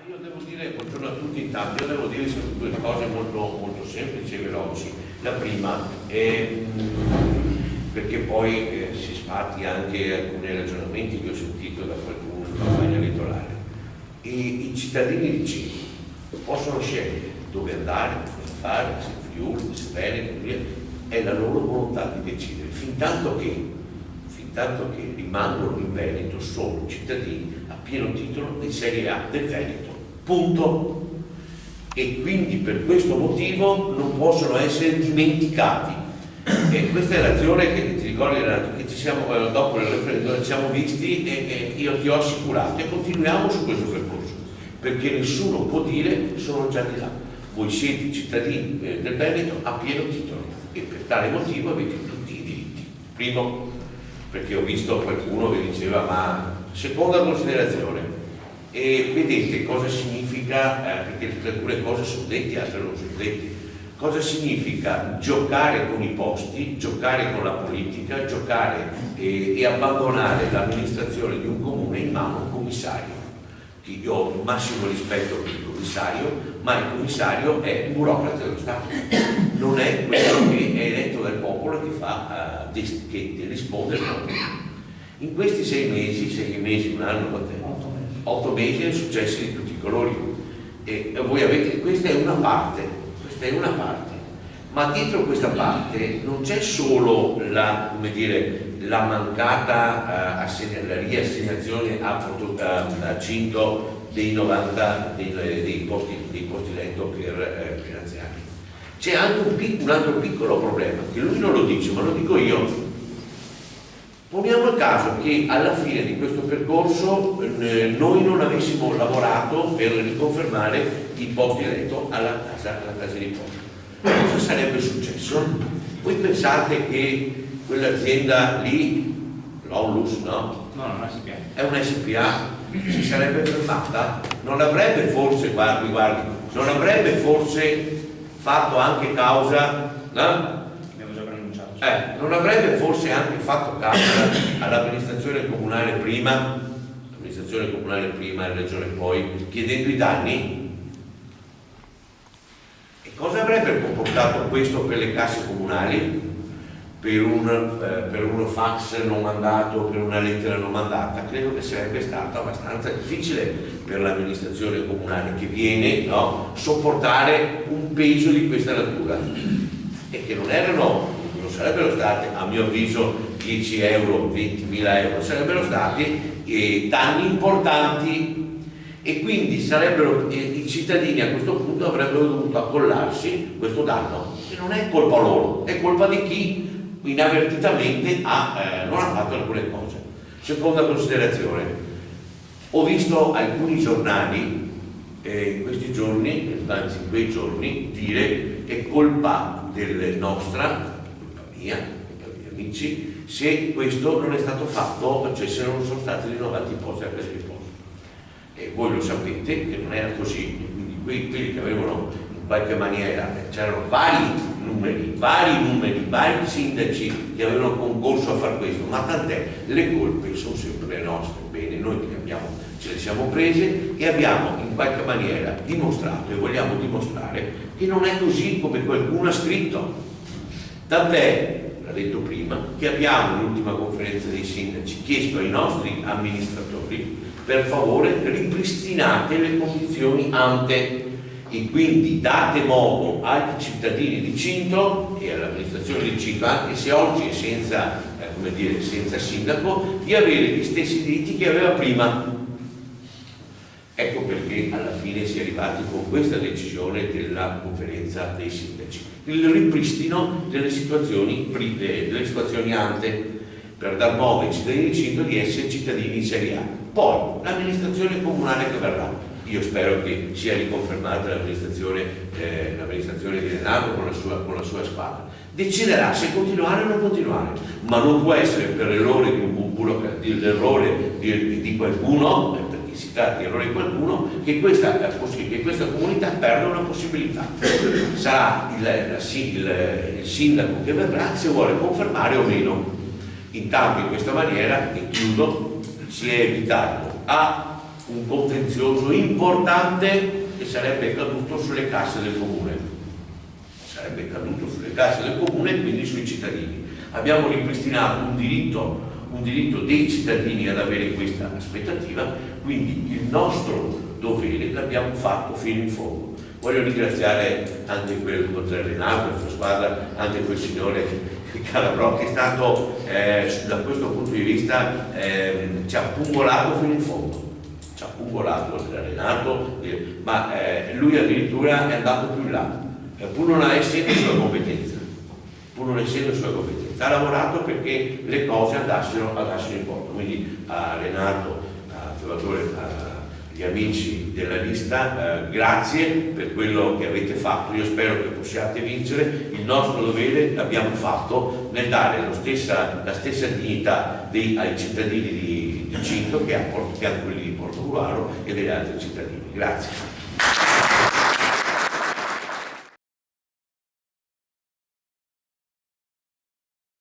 io devo dire, buongiorno a tutti intanto, io devo dire due cose molto semplici e veloci. La prima è perché poi si sfatti anche alcuni ragionamenti che ho sentito da qualcuno in campagna elettorale. I cittadini di Cipro possono scegliere dove andare, cosa fare, se Friuli, se Veneto, via, è la loro volontà di decidere, fintanto che rimangono in Veneto solo cittadini a pieno titolo di Serie A del Veneto, punto. E quindi per questo motivo non possono essere dimenticati. E questa è l'azione che ti ricordi che ci siamo, dopo il referendum ci siamo visti e io ti ho assicurato e continuiamo su questo percorso, perché nessuno può dire sono già di là. Voi siete cittadini del Veneto a pieno titolo e per tale motivo avete tutti i diritti. Primo, perché ho visto qualcuno che diceva, ma seconda considerazione, e vedete cosa significa, perché alcune cose sono dette, altre non sono dette, cosa significa giocare con i posti, giocare con la politica, giocare e abbandonare l'amministrazione di un comune in mano a un commissario. Io ho il massimo rispetto per il commissario, ma il commissario è un burocrate dello Stato, non è quello che è eletto dal popolo che che risponde al popolo. In questi 6 mesi, un anno, 8 mesi è successo di tutti i colori. E voi avete, questa è una parte, ma dietro questa parte non c'è solo la mancata riassegnazione a Cinto dei 90 dei posti letto per anziani. C'è anche un altro piccolo problema, che lui non lo dice, ma lo dico io. Poniamo il caso che alla fine di questo percorso noi non avessimo lavorato per riconfermare i posti letto alla casa di posto. Cosa sarebbe successo? Voi pensate che quell'azienda lì, l'Onlus, no? No, non è SPA. È un SPA, si sarebbe fermata? Non avrebbe forse, guardi, non avrebbe forse fatto anche causa, no? Abbiamo già pronunciato. Non avrebbe forse anche fatto causa all'amministrazione comunale prima e regione poi, chiedendo i danni? E cosa avrebbe comportato questo per le casse comunali? Per uno fax non mandato, per una lettera non mandata? Credo che sarebbe stato abbastanza difficile per l'amministrazione comunale che viene, no, sopportare un peso di questa natura, e che non sarebbero stati, a mio avviso, 10 euro, 20.000 euro, sarebbero stati danni importanti, e quindi i cittadini a questo punto avrebbero dovuto accollarsi questo danno, e non è colpa loro, è colpa di chi inavvertitamente non ha fatto alcune cose. Seconda considerazione, ho visto alcuni giornali in questi giorni, anzi in quei giorni, dire è colpa colpa mia, degli amici, se questo non è stato fatto, cioè se non sono stati rinnovati i posti a casa di posto. E voi lo sapete che non era così, quindi quelli che avevano in qualche maniera, c'erano vari numeri, vari sindaci che avevano concorso a fare questo, ma tant'è, le colpe sono sempre le nostre. Bene, noi ce le siamo prese e abbiamo in qualche maniera dimostrato, e vogliamo dimostrare, che non è così come qualcuno ha scritto. Tant'è, l'ha detto prima, che abbiamo all'ultima conferenza dei sindaci chiesto ai nostri amministratori, per favore ripristinate le condizioni ante, e quindi date modo ai cittadini di Cinto e all'amministrazione di Cinto, anche se oggi è senza sindaco, di avere gli stessi diritti che aveva prima. Ecco perché alla fine si è arrivati con questa decisione della conferenza dei sindaci, il ripristino delle situazioni ante, per dar modo ai cittadini di Cinto di essere cittadini di Serie A. Poi l'amministrazione comunale che verrà, io spero che sia riconfermata l'amministrazione di Renato con la sua squadra, deciderà se continuare o non continuare, ma non può essere per l'errore di qualcuno, perché si tratta di errore di qualcuno, che questa comunità perda una possibilità. Sarà il sindaco che verrà se vuole confermare o meno. Intanto in questa maniera, e chiudo, si è evitato un contenzioso importante che sarebbe caduto sulle casse del comune, sarebbe caduto sulle casse del comune e quindi sui cittadini. Abbiamo ripristinato un diritto dei cittadini ad avere questa aspettativa, quindi il nostro dovere l'abbiamo fatto fino in fondo. Voglio ringraziare anche quel dottor Renato, la sua squadra, anche quel signore Calabrò che è stato da questo punto di vista ci ha pungolato fino in fondo, ci ha pungolato oltre a Renato, ma lui addirittura è andato più in là, pur non essendo sua competenza, ha lavorato perché le cose andassero in porto. Quindi a Renato, a Salvatore, agli amici della lista, grazie per quello che avete fatto. Io spero che possiate vincere. Il nostro dovere l'abbiamo fatto nel dare la stessa dignità ai cittadini di Cinto che a quelli di Portogruaro e degli altri cittadini. Grazie.